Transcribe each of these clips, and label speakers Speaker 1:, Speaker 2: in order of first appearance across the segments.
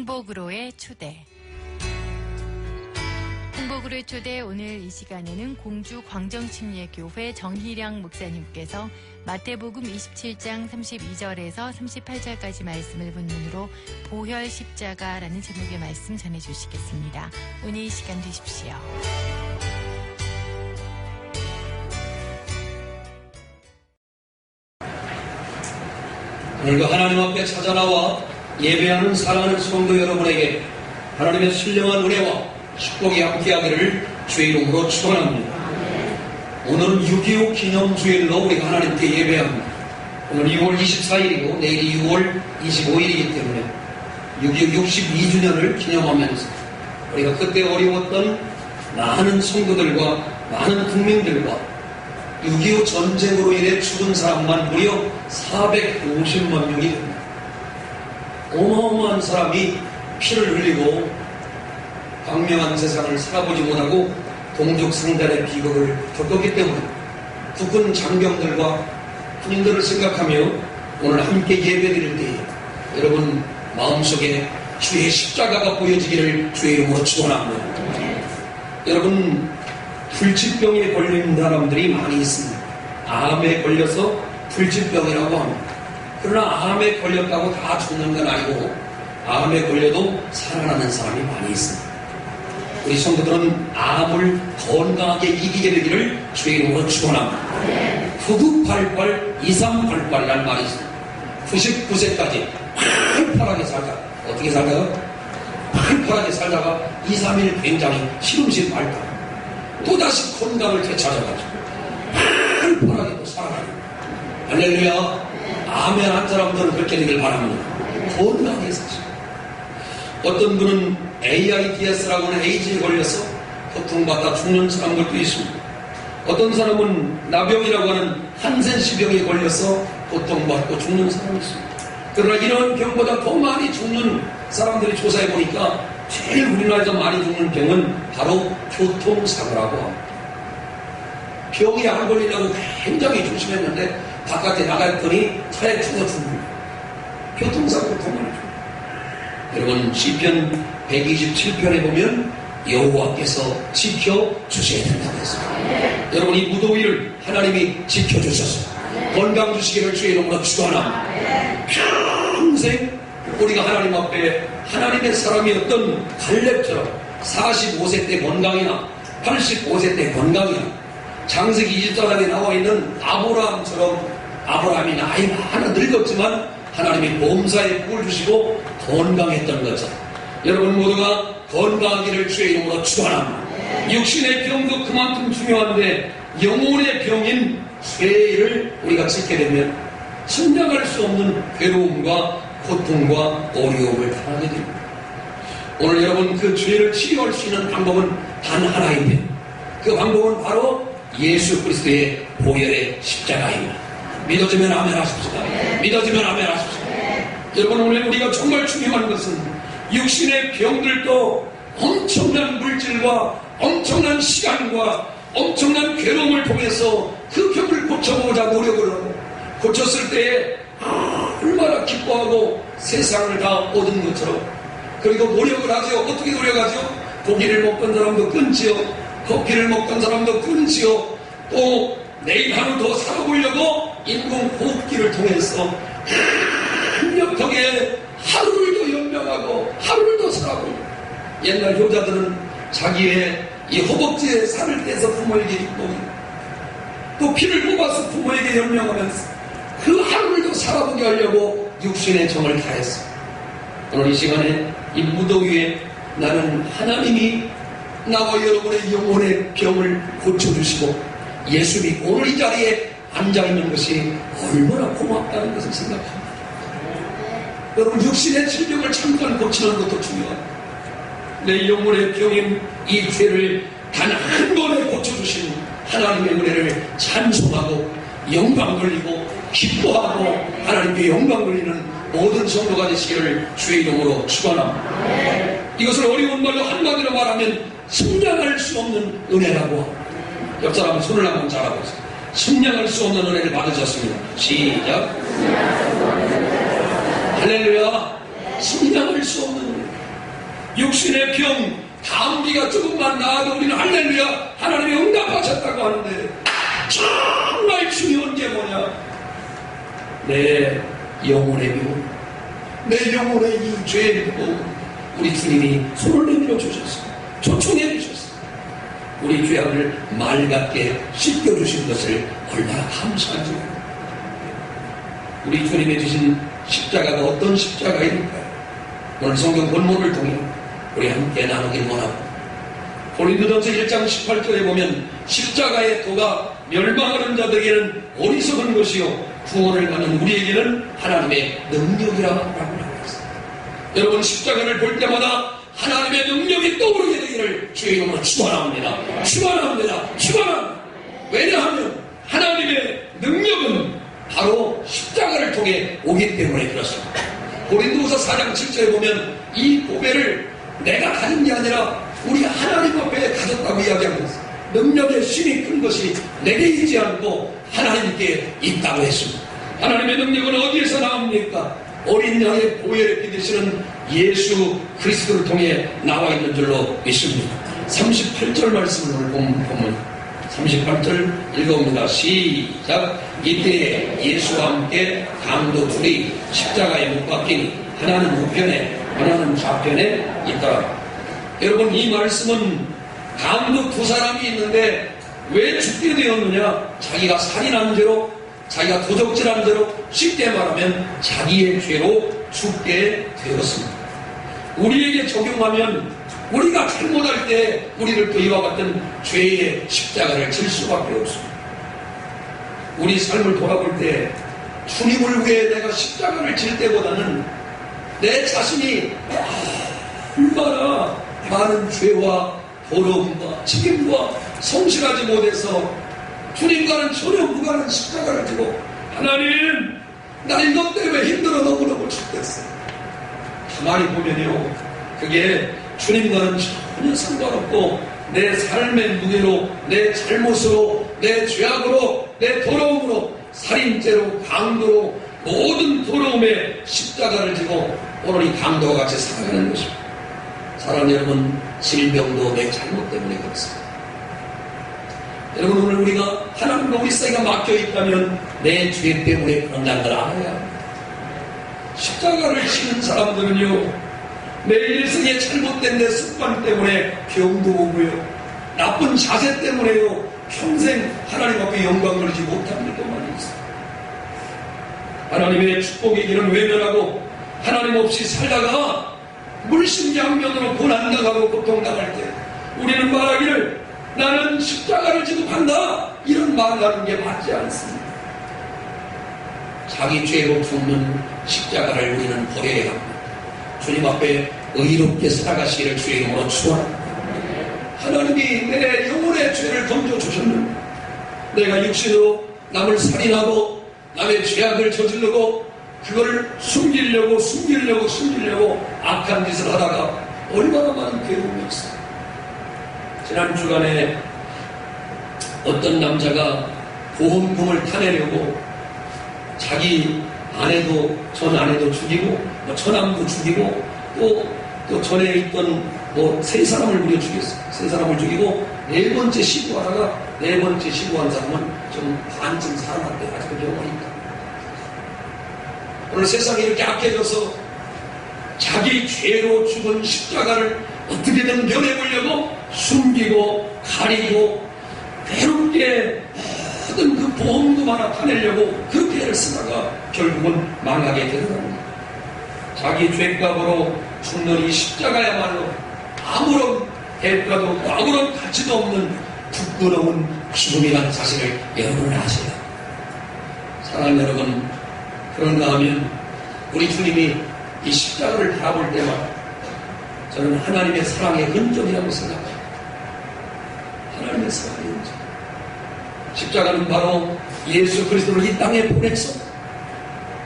Speaker 1: 행복으로의 초대. 행복으로의 초대, 오늘 이 시간에는 공주 광정침례교회 정희량 목사님께서 마태복음 27장 32절에서 38절까지 말씀을 본문으로 보혈 십자가라는 제목의 말씀 전해주시겠습니다. 은혜 이 시간 되십시오.
Speaker 2: 오늘도 하나님 앞에 찾아나와 예배하는 사랑하는 성도 여러분에게 하나님의 신령한 은혜와 축복이 함께하기를 주의 이름으로 축원합니다. 오늘은 6.25 기념주일로 우리가 하나님께 예배합니다. 오늘 6월 24일이고 내일이 6월 25일이기 때문에 6.25 62주년을 기념하면서 우리가 그때 어려웠던 많은 성도들과 많은 국민들과 6.25 전쟁으로 인해 죽은 사람만 무려 450만 명이 됩니다. 어마어마한 사람이 피를 흘리고 광명한 세상을 살아보지 못하고 동족 상단의 비극을 겪었기 때문에 국군 장병들과 군인들을 생각하며 오늘 함께 예배드릴 때에 여러분 마음속에 주의 십자가가 보여지기를 주의 이름으로 축원합니다. 여러분 불치병에 걸린 사람들이 많이 있습니다. 암에 걸려서 불치병이라고 합니다. 그러나 암에 걸렸다고 다 죽는 건 아니고 암에 걸려도 살아나는 사람이 많이 있습니다. 우리 성도들은 암을 건강하게 이기게 되기를 주의 이름으로 축원합니다. 9988 2388이라는 말이 있습니다. 99세까지 팔팔하게 살다가 어떻게 살다가 팔팔하게 살다가 2, 3일 굉장히 시름실 앓다가 또다시 건강을 되찾아가지고 팔팔하게 또 살아가요. 할렐루야. 아멘 한 사람들은 그렇게 되길 바랍니다. 건강하게 사시고 어떤 분은 AIDS라고 하는 에이즈에 걸려서 고통받다 죽는 사람들도 있습니다. 어떤 사람은 나병이라고 하는 한센시병에 걸려서 고통받고 죽는 사람이 있습니다. 그러나 이런 병보다 더 많이 죽는 사람들이 조사해 보니까 제일 우리나라에서 많이 죽는 병은 바로 교통사고라고 합니다. 병이 안 걸리려고 굉장히 조심했는데 바깥에 나갔더니 차에 죽어 죽습니다. 교통사고로 더 많이 죽어요. 여러분 시편 127편에 보면 여호와께서 지켜주셔야 된다고 했습니다. 여러분 이 무더위를 하나님이 지켜주셔서 건강 주시기를 주의 이름으로 축원합니다. 평생 우리가 하나님 앞에 하나님의 사람이었던 갈렙처럼 45세 때 건강이나 85세 때 건강이나 창세기 24장에 나와 있는 아브라함처럼 아브라함이 나이 많아 늙었지만 하나님이 범사에 복을 주시고 건강했던 것처럼 여러분 모두가 건강하기를 주의 이름으로 축원합니다. 육신의 병도 그만큼 중요한데 영혼의 병인 죄를 우리가 짓게 되면 측량할 수 없는 괴로움과 고통과 어려움을 당하게 됩니다. 오늘 여러분 그 죄를 치유할 수 있는 방법은 단 하나입니다. 그 방법은 바로 예수 그리스도의 보혈의 십자가입니다. 믿어지면 아멘 하십시오. 믿어지면 아멘 하십시오. 여러분 오늘 우리가 정말 중요한 것은 육신의 병들도 엄청난 물질과 엄청난 시간과 엄청난 괴로움을 통해서 그 병을 고쳐보고자 노력을 하고 고쳤을 때에 얼마나 기뻐하고 세상을 다 얻은 것처럼 그리고 노력을 하죠. 어떻게 노력하죠? 고기를 먹던 사람도 끊지요. 커피를 먹던 사람도 끊지요. 또 내일 하루 더 살아보려고 인공 호흡기를 통해서 강력하게 하루를 더 연명하고 하루를 더 살아보려고 옛날 효자들은 자기의 이 허벅지에 살을 떼서 부모에게 입고 또 피를 뽑아서 부모에게 연명하면서 그 하루를 더 살아보게 하려고 육신의 정을 다했어. 오늘 이 시간에 이 무더위에 나는 하나님이 나와 여러분의 영혼의 병을 고쳐주시고 예수 믿고 오늘 이 자리에 앉아있는 것이 얼마나 고맙다는 것을 생각합니다. 여러분 육신의 질병을 잠깐 고치는 것도 중요합니다. 내 영혼의 병인 이 죄를 단 한 번에 고쳐주신 하나님의 은혜를 찬송하고 영광 돌리고 기뻐하고 하나님께 영광 돌리는 모든 성도가 되시기를 주의 이름으로 축원합니다. 이것을 어려운 말로 한마디로 말하면 측량할 수 없는 은혜라고 합니다. 옆 사람은 손을 한번 잡아보세요. 측량할 수 없는 은혜를 받으셨습니다. 시작. 할렐루야. 측량할 수 없는 은혜. 육신의 병, 감기가 조금만 나아도 우리는 할렐루야 하나님이 응답하셨다고 하는데, 정말 중요한 게 뭐냐? 내 영혼의 병, 내 영혼의 이 죄의 병, 우리 주님이 손을 내밀어 주셨어요. 초청해 주셨어요. 우리 죄악을 맑게 씻겨주신 것을 얼마나 감사한지. 우리 주님이 주신 십자가가 어떤 십자가일까요? 오늘 성경 본문을 통해 우리 함께 나누길 원합니다. 고린도전서 1장 18절에 보면 십자가의 도가 멸망하는 자들에게는 어리석은 것이요 구원을 받는 우리에게는 하나님의 능력이라고 하고 있습니다. 여러분, 십자가를 볼 때마다 하나님의 능력이 떠오르게 되기를 주의 이름으로 축원합니다. 축원합니다. 축원합니다. 왜냐하면 하나님의 능력은 바로 십자가를 통해 오기 때문에 그렇습니다. 고린도후서 4장 7절에 보면 이 보배를 내가 가진 게 아니라 우리 하나님 앞에 가졌다고 이야기하고 있습니다. 능력의 힘이 큰 것이 내게 있지 않고 하나님께 있다고 했습니다. 하나님의 능력은 어디에서 나옵니까? 어린 양의 보혈에 기대시는 예수 그리스도를 통해 나와 있는 줄로 믿습니다. 38절 말씀을 오늘 보면 38절 읽어봅니다. 시작. 이때 예수와 함께 강도 둘이 십자가에 못 박히니 하나는 우편에 하나는 좌편에 있더라. 여러분, 이 말씀은 강도 두 사람이 있는데 왜 죽게 되었느냐? 자기가 살인한 죄로, 자기가 도적질한 죄로, 쉽게 말하면 자기의 죄로 죽게 되었습니다. 우리에게 적용하면 우리가 잘못할 때 우리를 또 이와 같은 죄의 십자가를 질 수밖에 없습니다. 우리 삶을 돌아볼 때 주님을 위해 내가 십자가를 질 때보다는 내 자신이 얼마나 많은 죄와 더러움과 책임과 성실하지 못해서 주님과는 전혀 무관한 십자가를 지고, 하나님 나 이것 때문에 힘들어 너무너무 죽겠어요. 가만히 보면요, 그게 주님과는 전혀 상관없고 내 삶의 무게로, 내 잘못으로, 내 죄악으로, 내 더러움으로, 살인죄로, 강도로 모든 더러움에 십자가를 지고 오늘 이 강도와 같이 살아가는 것입니다. 사랑하는 여러분, 질병도 내 잘못 때문에 그렇습니다. 여러분, 오늘 우리가 하나님과 우리 사이가 막혀있다면 내 죄 때문에 그런다는 걸 알아야 합니다. 십자가를 지는 사람들은요, 내 일생의 잘못된 내 습관 때문에 병도 오고요, 나쁜 자세 때문에요, 평생 하나님 앞에 영광 돌리지 못하는 것도 많이 있어요. 하나님의 축복의 길은 외면하고 하나님 없이 살다가 물심양면으로 고난당하고 고통당할 때 우리는 말하기를 나는 십자가를 지고 간다, 이런 말을 하는 게 맞지 않습니다. 자기 죄로 죽는 십자가를 우리는 버려야 합니다. 주님 앞에 의롭게 살아가시기를 주의 이름으로 축원합니다. 하나님이 내 영혼의 죄를 던져주셨는데 내가 육신으로 남을 살인하고 남의 죄악을 저지르고 그걸 숨기려고 악한 짓을 하다가 얼마나 많은 괴로움이 있어요. 지난 주간에 어떤 남자가 보험금을 타내려고 자기 아내도, 전 아내도 죽이고 처남도 죽이고 또 전에 있던 세 사람을 무려 죽였어요. 세 사람을 죽이고 네 번째 시도하다가 네 번째 시도한 사람은 좀 반쯤 살아났대. 아직도 병원에 있다. 오늘 세상이 이렇게 악해져서 자기 죄로 죽은 십자가를 어떻게든 면해보려고 숨기고 가리고 괴롭게 모든 그 보험금 하나 타내려고 그렇게 애를 쓰다가 결국은 망하게 되더랍니다. 자기 죄값으로 죽는 이 십자가야말로 아무런 대가도 없고 아무런 가치도 없는 부끄러운 죽음이라는 사실을 여러분은 아세요. 사랑하는 여러분, 그런가 하면 우리 주님이 이 십자가를 바라볼 때마다 저는 하나님의 사랑의 흔적이라고 생각합니다. 하나님의 사랑의 흔적. 십자가는 바로 예수 그리스도를 이 땅에 보내서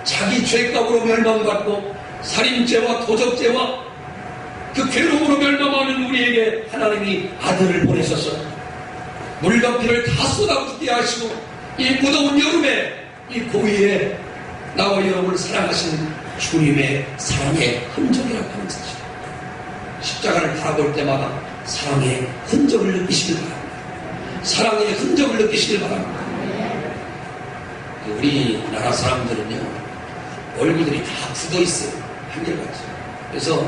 Speaker 2: 자기 죄값으로 멸망받고 살인죄와 도적죄와 그 괴로움으로 멸망하는 우리에게 하나님이 아들을 보내셔서 물과 피를 다 쏟아붓게 하시고 이 무더운 여름에 이 고위에 나와 여러분을 사랑하신 주님의 사랑의 흔적이라고 하는 사실. 십자가를 바라볼 때마다 사랑의 흔적을 느끼시길 바랍니다. 사랑의 흔적을 느끼시길 바랍니다. 우리나라 사람들은요, 얼굴들이 다 굳어 있어요. 한결같이. 그래서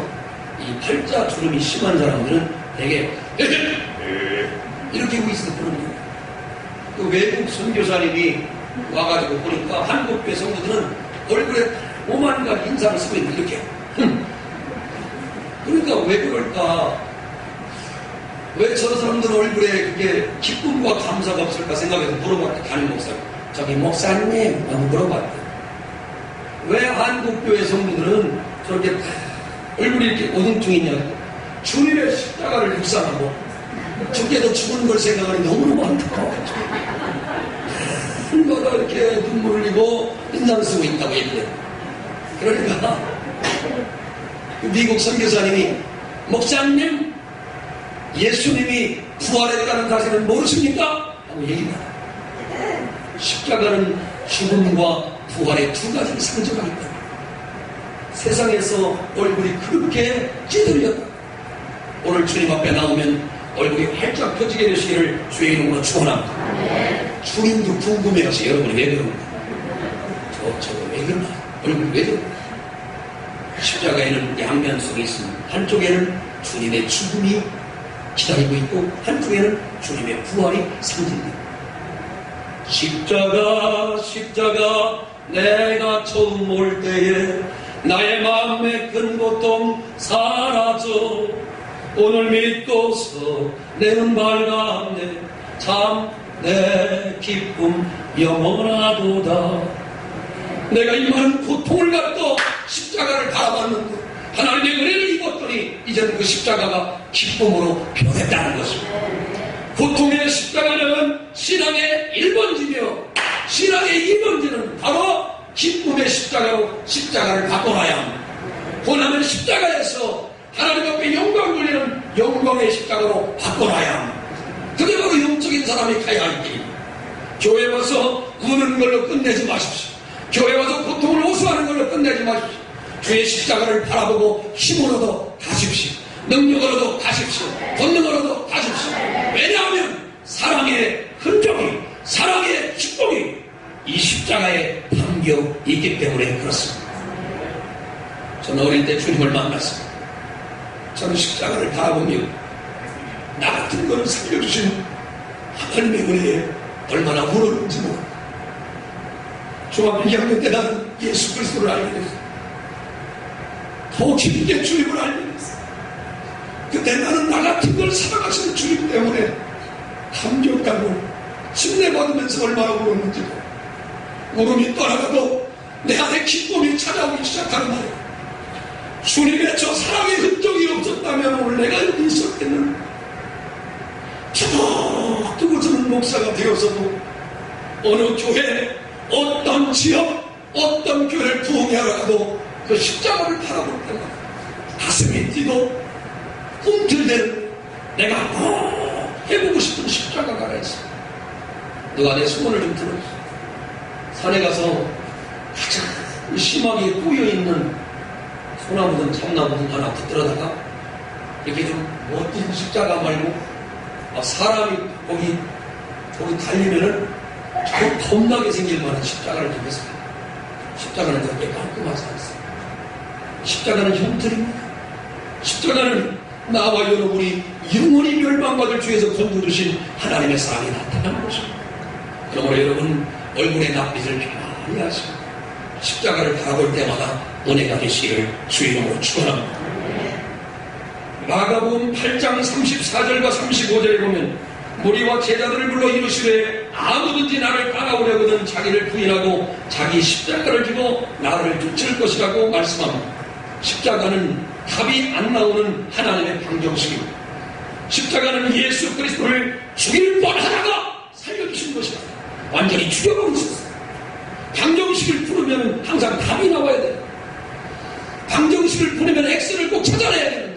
Speaker 2: 이 팔자 주름이 심한 사람들은 되게 이렇게 하고 있었거든요. 그 외국 선교사님이 와가지고 보니까 한국 교회 성도들은 얼굴에 오만가지 인상을 쓰고 있는데 이렇게. 그러니까 왜 그럴까? 왜 저 사람들은 얼굴에 그게 기쁨과 감사가 없을까 생각해서 물어봤대, 담임 목사. 저기 목사님, 너무 물어봤대. 왜 한국 교회 성도들은 저렇게 얼굴이 이렇게 오동통이냐? 주님의 십자가를 묵상하고 죽게도 죽은 걸 생각하니 너무너무 안타까워가지고 얼마나 이렇게 눈물 흘리고 인상 쓰고 있다고 얘기해요. 그러니까 미국 선교사님이 목사님, 예수님이 부활했다는 사실을 모르십니까? 하고 얘기합니다. 십자가는 죽음과 부활의 두 가지를 상징하기 때문에 세상에서 얼굴이 그렇게 찌들렸다. 오늘 주님 앞에 나오면 얼굴이 활짝 펴지게 되시기를 주의 이름으로 축원합니다. 주님도 궁금해하시 여러분이 왜 그런가? 저거 왜 그러나? 얼굴이 왜 그러나? 십자가에는 양면성이 있습니다. 한쪽에는 주님의 죽음이 기다리고 있고 한쪽에는 주님의 부활이 상징됩니다. 십자가 내가 처음 올 때에 나의 마음의 큰 고통 사라져 오늘 믿고서 내는 밝았네 참 내 기쁨 영원하도다. 내가 이 많은 고통을 갖고 십자가를 바라봤는데 하나님의 은혜를 입었더니 이제는 그 십자가가 기쁨으로 변했다는 것입니다. 고통의 십자가는 신앙의 1번지며 신앙의 2번지는 바로 기쁨의 십자가로 십자가를 바꿔놔야 합니다. 고난의 십자가에서 하나님 앞에 영광 돌리는 영광의 십자가로 바꿔놔야 합니다. 그게 바로 영적인 사람이 가야 할 길입니다. 교회 와서 우는 걸로 끝내지 마십시오. 교회 와서 고통을 호소하는 걸로 끝내지 마십시오. 주의 십자가를 바라보고 힘으로도 가십시오. 능력으로도 가십시오. 권능으로도 가십시오. 왜냐하면 사랑의 흔적이, 사랑의 기쁨이 이 십자가에 담겨 있기 때문에 그렇습니다. 저는 어릴 때 주님을 만났습니다. 저는 십자가를 바라보며 나 같은 것을 살려주신 하나님의 은혜에 얼마나 울었는지 모릅니다. 중학교 2학년 때 나는 예수 그리스도를 알게 됐어요. 더 깊게 주님을 알게 됐어요. 그때 나는 나 같은 걸 사랑하시는 주님 때문에 감격하고 침례받으면서 얼마나 울었는지도 울음이 떠나가도 내 안에 기쁨이 찾아오기 시작하는 거예요. 주님의 저 사랑의 흔적이 없었다면 오늘 내가 여기 있었겠는데 저 뜨고 저는 목사가 되어서도 어느 교회 어떤 지역 어떤 교회를 부흥하러 가도 그 십자가를 바라볼 때마다 가슴이 뛰고 꿈틀대는 내가 꼭 해보고 싶은 십자가가 하나 있어. 너가 내 소원을 좀 들어줘. 산에 가서 가장 심하게 뿌여있는 소나무든 참나무든 하나 붙들어다가 이렇게 좀 멋진 십자가 말고 사람이 거기 달리면은 저 겁나게 생길 만한 십자가를 좀 했습니다. 십자가는 그렇게 깔끔하지 않습니다. 십자가는 형틀입니다. 십자가는 나와 여러분이 영원히 멸망받을 주에서 건져주신 하나님의 사랑이 나타나는 것입니다. 그러므로 여러분 얼굴의 낯빛을 편히 하시고 십자가를 바라볼 때마다 은혜가 되시기를 주의 이름으로 축원합니다. 마가복음 8장 34절과 35절에 보면 무리와 제자들을 불러 이르시되 아무든지 나를 따라오려거든 자기를 부인하고 자기 십자가를 지고 나를 쫓을 것이라고 말씀합니다. 십자가는 답이 안 나오는 하나님의 방정식입니다. 십자가는 예수 그리스도를 죽일 뻔하다가 살려주신 것이다. 완전히 죽여버리셨어요. 방정식을 풀으면 항상 답이 나와야 돼요. 방정식을 풀으면 X를 꼭 찾아내야 되는데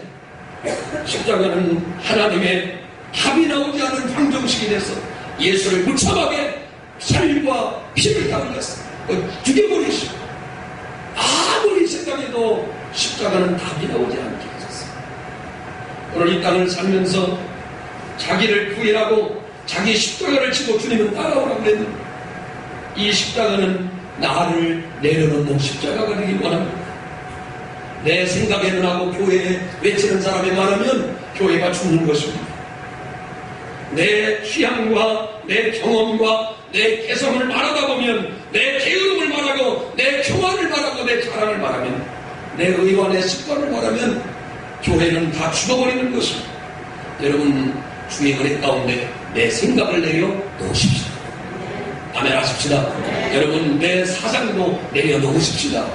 Speaker 2: 십자가는 하나님의 답이 나오지 않은 방정식이 돼서 예수를 무참하게 살과 피를 다 흘렸어요. 죽여버리시고 아무리 생각해도 십자가는 답이 나오지 않게 하셨어요. 오늘 이 땅을 살면서 자기를 부인하고 자기 십자가를 지고 주님은 따라오라고 그랬는데 이 십자가는 나를 내려놓는 십자가가 되길 원합니다. 내 생각에는 하고 교회에 외치는 사람이 많으면 교회가 죽는 것입니다. 내 취향과 내 경험과 내 개성을 말하다 보면 내 게으름을 말하고 내 교만을 말하고 내 자랑을 말하면 내 의와 내 습관을 말하면 교회는 다 죽어버리는 것입니다. 여러분 주의 은혜 가운데 내 생각을 내려놓으십시다. 아멘 하십시다. 여러분 내 사상도 내려놓으십시다.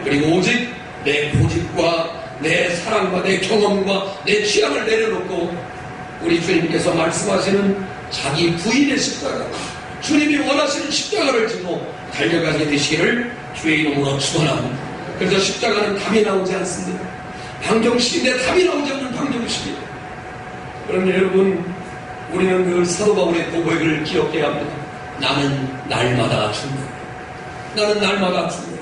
Speaker 2: 그리고 오직 내 고집과 내 사랑과 내 경험과 내 취향을 내려놓고 우리 주님께서 말씀하시는 자기 부인의 십자가, 주님이 원하시는 십자가를 지고 달려가게 되시기를 주의 이름으로 축원합니다. 그래서 십자가는 답이 나오지 않습니다. 방정식인데 답이 나오지 않는 방정식이에요. 그런데 여러분 우리는 늘 사도 바울의 고백을 기억해야 합니다. 나는 날마다 죽는다. 나는 날마다 죽는다.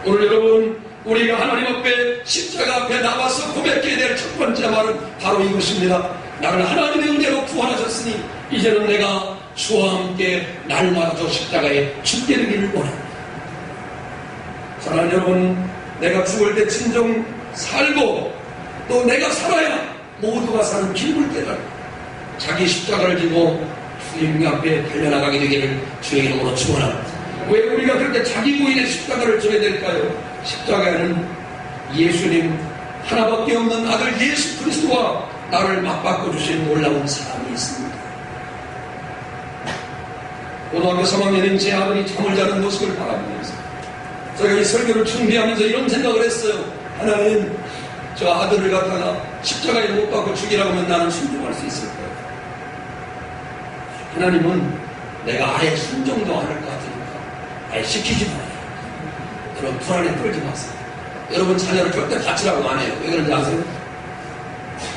Speaker 2: 오늘 여러분 우리가 하나님 앞에 십자가 앞에 나와서 고백해야 될 첫 번째 말은 바로 이것입니다. 나를 하나님의 은혜로 구원하셨으니 이제는 내가 주와 함께 날마다 저 십자가에 죽게 되기를 원합니다. 사랑하는 여러분, 내가 죽을 때 진정 살고 또 내가 살아야 모두가 사는 길을 깨달아 자기 십자가를 지고 주님 앞에 달려나가게 되기를 주의 이름으로 축원합니다. 왜 우리가 그렇게 자기 부인의 십자가를 져야 될까요? 십자가에는 예수님 하나밖에 없는 아들 예수 그리스도와 나를 맞바꿔 주신 놀라운 사랑이 있습니다. 고등학교 3학년인 제 아들이 잠을 자는 모습을 바라보면서 제가 이 설교를 준비하면서 이런 생각을 했어요. 하나님, 저 아들을 갖다가 십자가에 못 박고 죽이라고 하면 나는 순종할 수 있을까요? 하나님은 내가 아예 순종도 안 할 것 같으니까 아예 시키지 마요. 그럼 불안에 떨지 마세요. 여러분 자녀를 절대 가치라고 안 해요. 왜 그런지 아세요?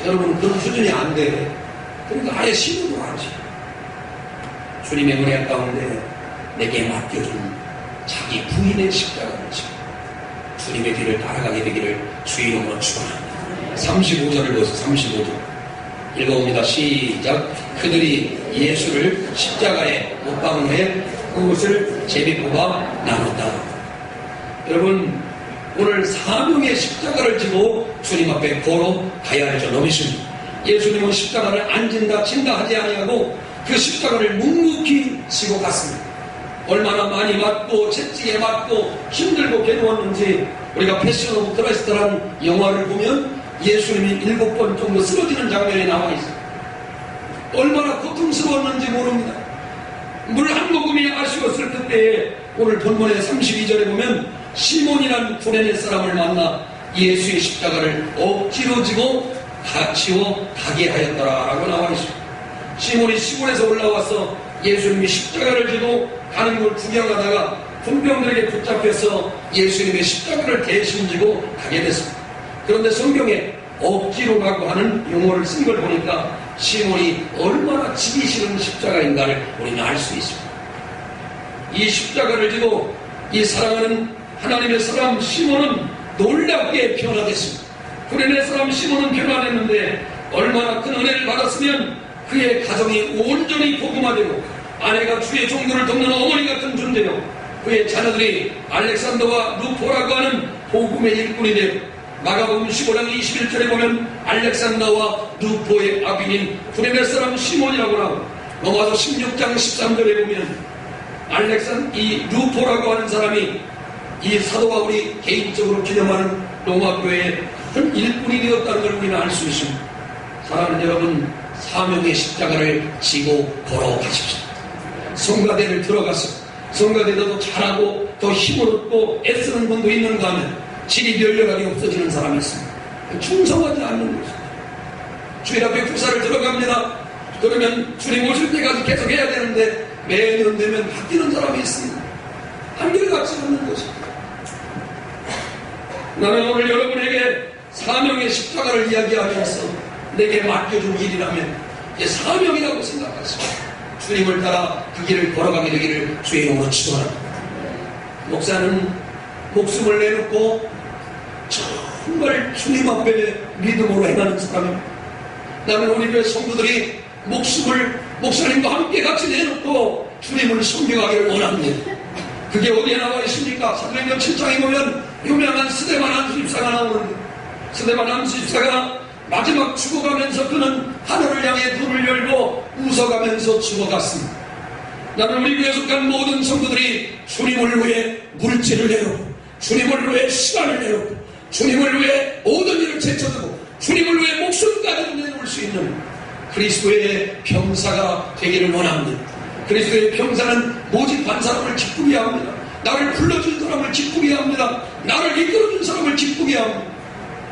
Speaker 2: 여러분 그런 수준이 안 돼. 그러니까 아예 시도도 안 하지. 주님의 은혜 가운데 내게 맡겨준 자기 부인의 십자가를 지고 주님의 뒤를 따라가게 되기를 주의 이름으로 축원합니다. 35절을 보세요. 35절 읽어봅니다. 시작. 그들이 예수를 십자가에 못 박은 후에 그것을 제비 뽑아 나눴다. 여러분 오늘 사명의 십자가를 지고 주님 앞에 걸어가야 할 저놈 있습니다. 예수님은 십자가를 앉은다 친다 하지 아니하고 그 십자가를 묵묵히 지고 갔습니다. 얼마나 많이 맞고 채찍에 맞고 힘들고 괴로웠는지 우리가 패션 오브 크라이스트라는 영화를 보면 예수님이 7번 정도 쓰러지는 장면이 나와 있어요. 얼마나 고통스러웠는지 모릅니다. 물 한 모금이 아쉬웠을 그때에 오늘 본문의 32절에 보면 시몬이라는 구레네 사람을 만나 예수의 십자가를 억지로 지고 지워 가게 하였더라라고 나와 있습니다. 시몬이 시골에서 올라와서 예수님이 십자가를 지고 가는 걸 구경하다가 군병들에게 붙잡혀서 예수님의 십자가를 대신 지고 가게 됐습니다. 그런데 성경에 억지로 가고 하는 용어를 쓴 걸 보니까 시몬이 얼마나 지기 싫은 십자가인가를 우리는 알 수 있습니다. 이 십자가를 지고 이 사랑하는 하나님의 사람 시몬은 놀랍게 변화됐습니다. 구레네 사람 시몬은 변화됐는데 얼마나 큰 은혜를 받았으면 그의 가정이 온전히 복음화되고 아내가 주의 종교를 돕는 어머니 같은 존재요. 그의 자녀들이 알렉산더와 루포라고 하는 복음의 일꾼이 되고 마가복음 15장 21절에 보면 알렉산더와 루포의 아비인 구레네 사람 시몬이라고 나오고 로마서 16장 13절에 보면 이 루포라고 하는 사람이 이 사도가 우리 개인적으로 기념하는 로마교회의 큰 일꾼이 되었다는 걸 우리는 알 수 있습니다. 사랑하는 여러분, 사명의 십자가를 지고 걸어가십시오. 성가대를 들어가서 성가대도 잘하고 더 힘을 얻고 애쓰는 분도 있는가 하면 질이 멸렬하게 없어지는 사람이 있습니다. 충성하지 않는 것입니다. 주일 앞에 구사를 들어갑니다. 그러면 주님 오실 때까지 계속 해야 되는데 매년 되면 바뀌는 사람이 있습니다. 한결같지 않는 것입니다. 나는 오늘 여러분에게 사명의 십자가를 이야기하면서 내게 맡겨준 일이라면 이게 사명이라고 생각하십시오. 주님을 따라 그 길을 걸어가게 되기를 주의 이름으로 축원합니다. 목사는 목숨을 내놓고 정말 주님 앞에 믿음으로 행하는 사람입니다. 나는 우리 교회 성도들이 목숨을 목사님과 함께 같이 내놓고 주님을 섬겨가기를 원합니다. 그게 어디에 나와 있습니까? 사도행전 7장에 보면 유명한 스데반 안수집사가 나오는데, 스데반 안수집사가 마지막 죽어가면서 그는 하늘을 향해 눈을 열고 웃어가면서 죽어갔습니다. 나는 우리 교회에 속한 모든 성도들이 주님을 위해 물질을 내놓고, 주님을 위해 시간을 내놓고, 주님을 위해 모든 일을 제쳐두고, 주님을 위해 목숨까지 내놓을 수 있는 그리스도의 병사가 되기를 원합니다. 그리스도의 병사는 모집한 사람을 기쁘게 합니다. 나를 불러준 사람을 기쁘게 합니다. 나를 이끌어준 사람을 기쁘게 합니다.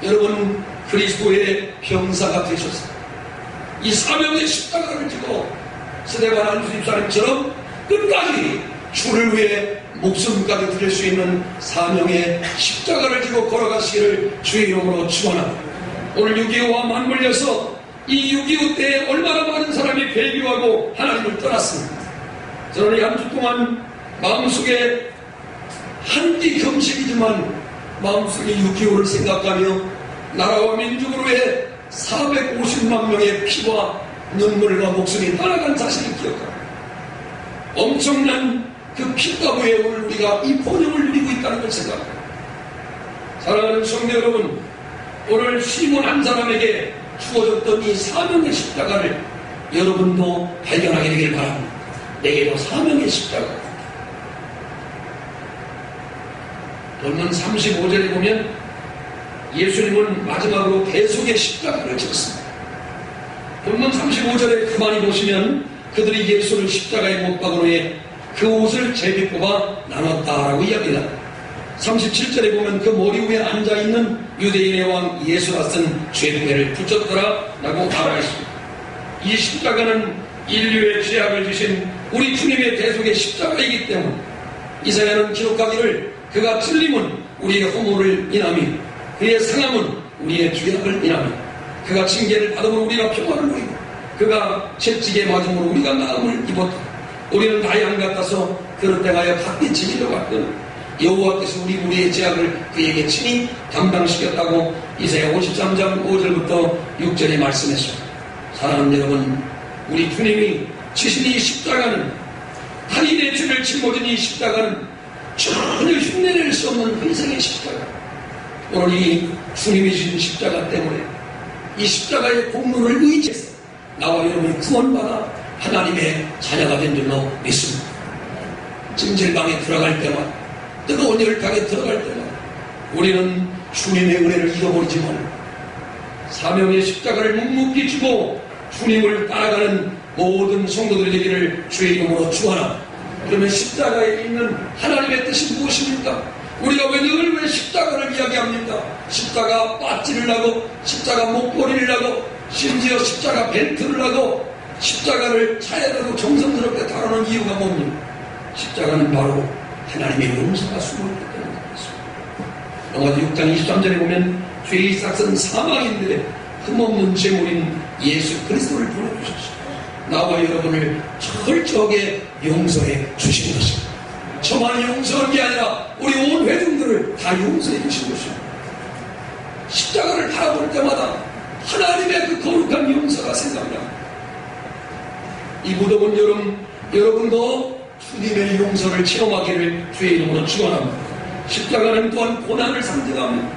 Speaker 2: 여러분, 그리스도의 병사가 되셨습니다. 이 사명의 십자가를 지고 스데반 안수집사님처럼 끝까지 주를 위해 목숨까지 드릴 수 있는 사명의 십자가를 지고 걸어가시기를 주의 이름으로 축원합니다. 오늘 6.25와 맞물려서 이 6.25 때에 얼마나 많은 사람이 배교하고 하나님을 떠났습니다. 저는 이 한 주 동안 마음속에 한기 금식이지만 마음속에 6.25를 생각하며 나라와 민족을 위해 450만 명의 피와 눈물과 목숨이 떠나간 사실을 기억합니다. 엄청난 그 피가부에 오늘 우리가 이 번영을 누리고 있다는 걸 생각합니다. 사랑하는 성도 여러분, 오늘 시몬 한 사람에게 주어졌던 이 사명의 십자가를 여러분도 발견하게 되길 바랍니다. 내게도 사명의 십자가. 본문 35절에 보면 예수님은 마지막으로 대속의 십자가를 지었습니다. 본문 35절에 가만히 보시면 그들이 예수를 십자가에 못 박은 후에 그 옷을 제비 뽑아 나눴다라고 이야기합니다. 37절에 보면 그 머리 위에 앉아있는 유대인의 왕 예수라 쓴 죄패를 붙였더라 라고 말하였습니다. 이 십자가는 인류의 죄악을 지신 우리 주님의 대속의 십자가이기 때문에 이사야는 기록하기를 그가 찔림은 우리의 허물을 인하며 그의 상함은 우리의 죄악을 인하며 그가 징계를 받음으로 우리가 평화를 누리고 그가 채찍에 맞음으로 우리가 나음을 입었다. 우리는 다 양 같아서 그릇대하여 각기 지기를 받거든 여호와께서 우리의 죄악을 그에게 친히 담당시켰다고 이사야 53장 5절부터 6절에 말씀했습니다. 사랑하는 여러분, 우리 주님이 지신 이 십자가는, 타인의 죄를 짊어진 이 십자가는 전혀 흉내낼 수 없는 희생의 십자가. 오늘 이 주님이 지신 십자가 때문에 이 십자가의 공로를 의지해서 나와 여러분이 구원받아 하나님의 자녀가 된 줄로 믿습니다. 찜질방에 들어갈 때마다, 뜨거운 열탕에 들어갈 때마다 우리는 주님의 은혜를 잃어버리지만 사명의 십자가를 묵묵히 주고 주님을 따라가는 모든 성도들이 되기를 주의 이름으로 축원합니다. 그러면 십자가에 있는 하나님의 뜻이 무엇입니까? 우리가 왜 십자가를 이야기합니까? 십자가 빠찌를 하고 십자가 목걸이를 하고 심지어 십자가 벨트를 하고 십자가를 차에라도 정성스럽게 다루는 이유가 뭡니까? 십자가는 바로 하나님의 용서가 숨어있기 때문입니다. 로마서 6장 23절에 보면 죄의 싹은 사망인데 흠없는 제물인 예수 그리스도를 보내주셨습니다. 나와 여러분을 철저하게 용서해 주신 것입니다. 저만 용서한 게 아니라 우리 온 회중들을 다 용서해 주신 것입니다. 십자가를 바라볼 때마다 하나님의 그 거룩한 용서가 생각납니다. 이 무더운 여러분도 주님의 용서를 체험하기를 주의 이름으로 축원합니다. 십자가는 또한 고난을 상징합니다.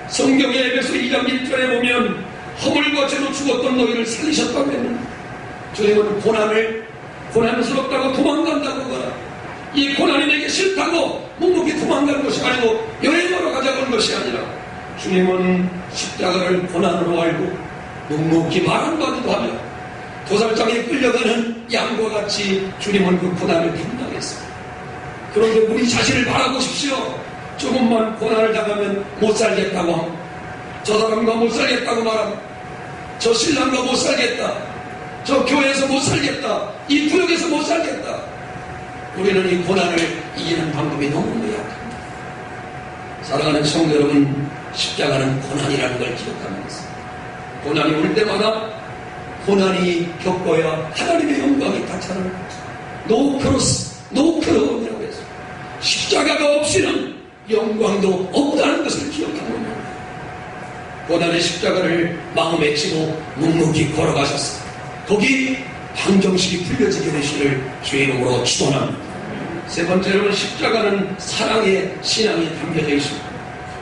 Speaker 2: 성경의 에베소 2장 1절에 보면 허물과 죄로 죽었던 너희를 살리셨다고 했는데 주님은 고난스럽다고 도망간다고 하거나 이 고난이 내게 싫다고 묵묵히 도망가는 것이 아니고 여행하러 가자고 하는 것이 아니라 주님은 십자가를 고난으로 알고 묵묵히 말한마디도 하며 도살장에 끌려가는 양과 같이 주님은 그 고난을 감당했습니다. 그런데 우리 자신을 바라보십시오. 조금만 고난을 당하면 못 살겠다고 합니다. 저 사람과 못 살겠다고 말합니다. 저 신랑과 못 살겠다. 저 교회에서 못 살겠다. 이 구역에서 못 살겠다. 우리는 이 고난을 이기는 방법이 너무 약합니다. 사랑하는 성도 여러분, 십자가는 고난이라는 걸 기억하면서 고난이 올 때마다 고난이 겪어야 하나님의 영광이 나타나는 노 크로스, 노 크라운이라고 해서 십자가가 없이는 영광도 없다는 것을 기억하는 겁니다. 고난의 십자가를 마음에 지고 묵묵히 걸어가셨습니다. 거기 방정식이 풀려지게 되시기를 주의 이름으로 축원합니다. 세 번째로는 십자가는 사랑의 신앙이 담겨져 있습니다.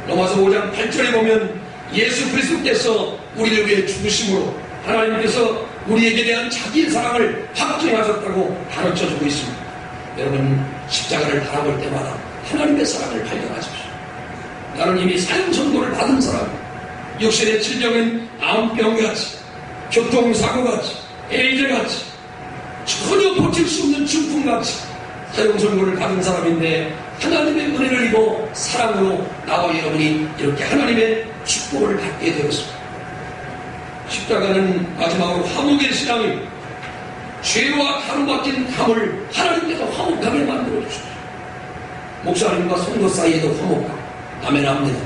Speaker 2: 로마서 5장 8절에 보면 예수 그리스도께서 우리를 위해 죽으심으로 하나님께서 우리에게 대한 자기의 사랑을 확증하셨다고 가르쳐주고 있습니다. 여러분, 십자가를 바라볼 때마다 하나님의 사랑을 발견하십시오. 나는 이미 사형 선고를 받은 사람, 육신의 질병은 암병같이, 교통사고같이, 에이즈같이, 전혀 고칠 수 없는 중풍같이 사형 선고를 받은 사람인데 하나님의 은혜를 입어 사랑으로 나와 여러분이 이렇게 하나님의 축복을 받게 되었습니다. 십자가는 마지막으로 화목의 신앙이 죄와 가로막힌 담을 하나님께서 화목하게 만들어 주십시오. 목사님과 성도 사이에도 화목함. 아멘 합니다.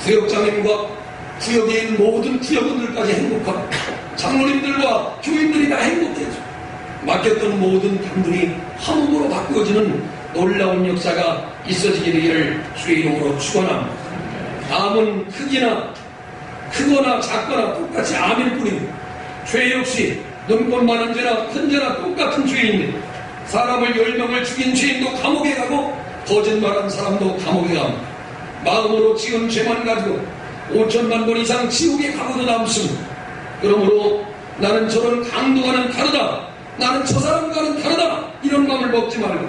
Speaker 2: 구역장님과 구역에 있는 모든 구역원들까지 행복함. 장로님들과 교인들이 다 행복해져. 맡겼던 모든 담들이 화목으로 바꾸어지는 놀라운 역사가 있어지기를 주의 이름으로 축원합니다. 암은 크거나 작거나 똑같이 암일 뿐입니다. 죄 역시 눈꽃만한 죄나 큰 죄나 똑같은 죄인데 사람을 10명을 죽인 죄인도 감옥에 가고 거짓말한 사람도 감옥에 갑니다. 마음으로 지은 죄만 가지고 5천만 번 이상 지옥에 가고도 남습니다. 그러므로 나는 저런 강도와는 다르다, 나는 저 사람과는 다르다, 이런 마음을 먹지 말고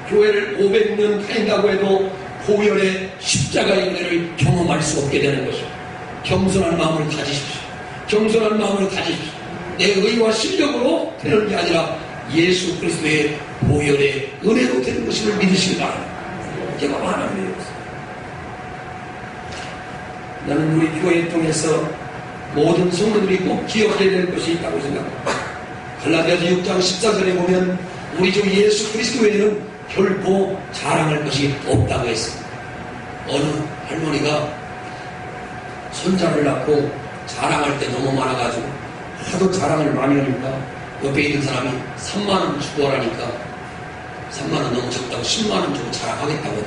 Speaker 2: 교회를 500년 다닌다고 해도 보혈의 십자가의 은혜를 경험할 수 없게 되는 것입니다. 겸손한 마음을 가지십시오. 겸손한 마음을 가지십시오. 내 의와 실력으로 되는 게 아니라 예수 그리스도의 보혈의 은혜로 되는 것임을 믿으시기 바랍니다. 제가 하나님의 역사. 나는 우리 교회 통해서 모든 성도들이 꼭 기억해야 될 것이 있다고 생각합니다. 갈라디아서 6장 14절에 보면 우리 주 예수 그리스도 외에는 결코 자랑할 것이 없다고 했습니다. 어느 할머니가 손자를 낳고 자랑할 때 너무 많아가지고 하도 자랑을 많이 하니까 옆에 있는 사람이 3만원 주고 하라니까 3만원 너무 적다고 10만원 주고 자랑하겠다고.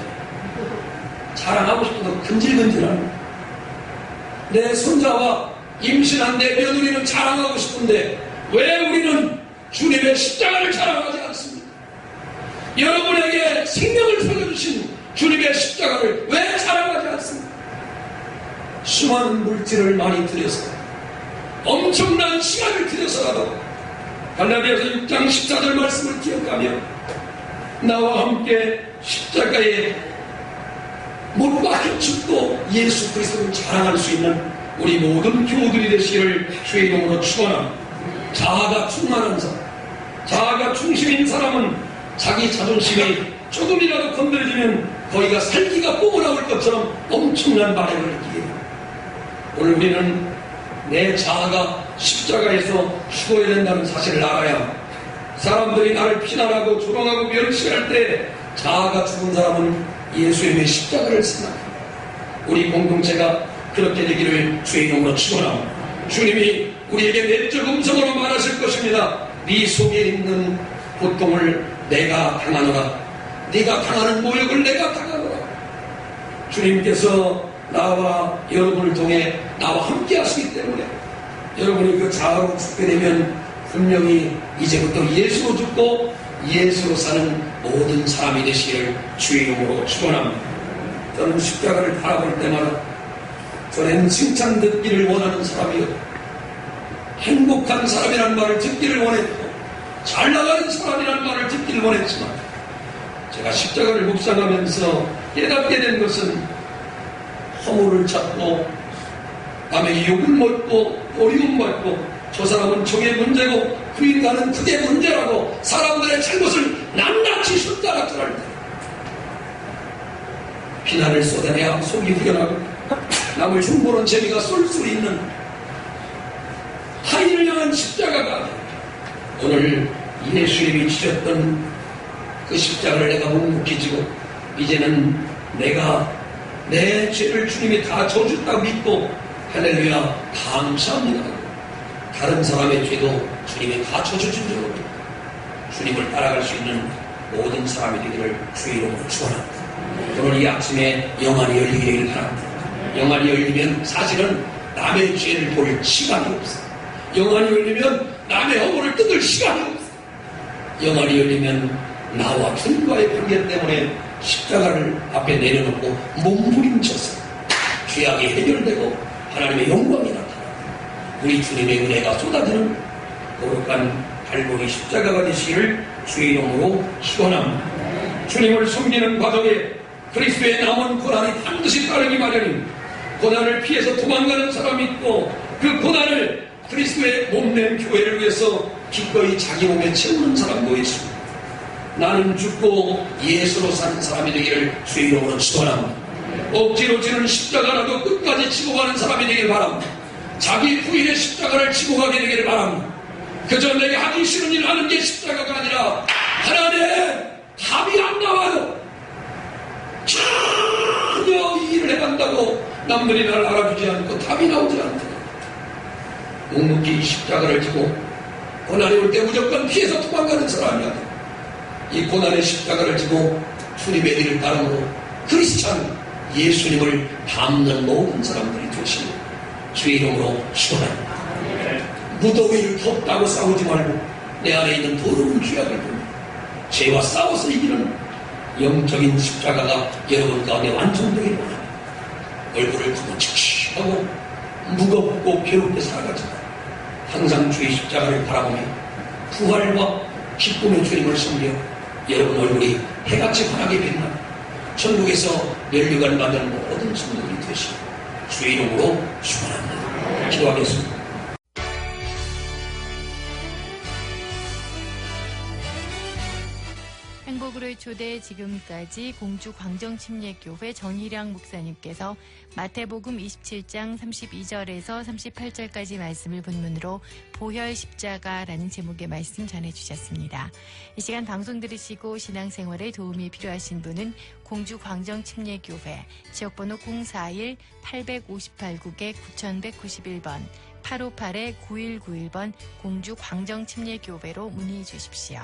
Speaker 2: 자랑하고 싶어도 근질근질하네. 내 손자와 임신한 내 며느리는 자랑하고 싶은데 왜 우리는 주님의 십자가를 자랑하지 않습니까? 여러분에게 생명을 살려주신 주님의 십자가를 왜 자랑하지 않습니까? 수많은 물질을 많이 들여서 엄청난 시간을 들여서라도 갈라디아서 6장 14절 말씀을 기억하며 나와 함께 십자가에 못 박혀 죽고 예수 그리스도를 자랑할 수 있는 우리 모든 교우들이 되시기를 주의 이름으로 축원합니다. 자아가 충만한 사람, 자아가 중심인 사람은 자기 자존심이 조금이라도 건드려지면 거기가 살기가 뽀글나올 것처럼 엄청난 마력을 느끼게 됩니다. 오늘 우리는 내 자아가 십자가에서 죽어야 된다는 사실을 알아야 사람들이 나를 비난하고 조롱하고 멸시할 때 자아가 죽은 사람은 예수님의 십자가를 생각합니다. 우리 공동체가 그렇게 되기를 주의 이름으로 축원합니다. 주님이 우리에게 내적 음성으로 말하실 것입니다. 네 속에 있는 고통을 내가 당하노라. 네가 당하는 모욕을 내가 당하노라. 주님께서 나와 여러분을 통해 나와 함께 하시기 때문에 여러분이 그 자아로 죽게 되면 분명히 이제부터 예수로 죽고 예수로 사는 모든 사람이 되시기를 주의 이름으로 축원합니다. 저는 십자가를 바라볼 때마다 전에는 칭찬 듣기를 원하는 사람이요, 행복한 사람이라는 말을 듣기를 원했고 잘 나가는 사람이라는 말을 듣기를 원했지만 제가 십자가를 묵상하면서 깨닫게 된 것은 허물을 찾고 남에게 욕을 먹고 어려움 받고 저 사람은 저게 문제고 그 인간은 그게 문제라고 사람들의 잘못을 낱낱이 손가락질할 때 비난을 쏟아내야 속이 후련하고 남을 흉보는 재미가 쏠쏠 있는 하인을 향한 십자가가 오늘 예수님이 지셨던 그 십자가를 내가 묵묵히 지고 이제는 내가 내 죄를 주님이 다 져줬다고 믿고 할렐루야 감사합니다. 다른 사람의 죄도 주님이 다 져주신 줄 알고 주님을 따라갈 수 있는 모든 사람이 되기를 주의 이름으로 축원합니다. 오늘 이 아침에 영안이 열리기를 바랍니다. 영안이 열리면 사실은 남의 죄를 볼 시간이 없어. 영안이 열리면 남의 허물을 뜯을 시간이 없어. 영안이 열리면 나와 주님과의 관계 때문에 십자가를 앞에 내려놓고 몸부림쳐서 죄악이 해결되고 하나님의 영광이 나타나 우리 주님의 은혜가 쏟아지는 거룩한 갈보리 십자가가 되시기를 주의 이름으로 축원합니다. 주님을 섬기는 과정에 그리스도의 남은 고난이 반드시 따르기 마련입니다. 고난을 피해서 도망가는 사람이 있고 그 고난을 그리스도의 몸된 교회를 위해서 기꺼이 자기 몸에 채우는 사람도 있습니다. 나는 죽고 예수로 사는 사람이 되기를 주의 이름으로 축원합니다. 억지로 지는 십자가라도 끝까지 지고 가는 사람이 되길 바랍니다. 자기 부인의 십자가를 지고 가게 되기를 바랍니다. 그저 내게 하기 싫은 일을 하는 게 십자가가 아니라 하나님 답이 안 나와요. 전혀 이 일을 해간다고 남들이 나를 알아주지 않고 답이 나오지 않고 묵묵히 십자가를 지고 고난이 올 때 무조건 피해서 도망가는 사람이 아니야. 이 고난의 십자가를 지고 주님의 길을 따름으로 크리스찬 예수님을 닮는 모든 사람들이 되시고 주의 이름으로 축원합니다. 무더위를 덥다고 싸우지 말고 내 안에 있는 더러운 죄악을 보며 죄와 싸워서 이기는 영적인 십자가가 여러분 가운데 완성되기를 원합니다. 얼굴을 크고 칙칙하고 무겁고 괴롭게 살아가지만 항상 주의 십자가를 바라보며 부활과 기쁨의 주님을 섬겨 여러분 얼굴이 해같이 환하게 빛나는 천국에서 면류관 받는 모든 성도들이 되시고 주의 이름으로 축원합니다. 기도하겠습니다.
Speaker 1: 행복으로의 초대 지금까지 공주 광정침례교회 정희량 목사님께서 마태복음 27장 32절에서 38절까지 말씀을 본문으로 보혈 십자가라는 제목의 말씀 전해주셨습니다. 이 시간 방송 들으시고 신앙생활에 도움이 필요하신 분은 공주 광정침례교회 지역번호 041-858국에 9191번 858-9191번 공주 광정침례교회로 문의해 주십시오.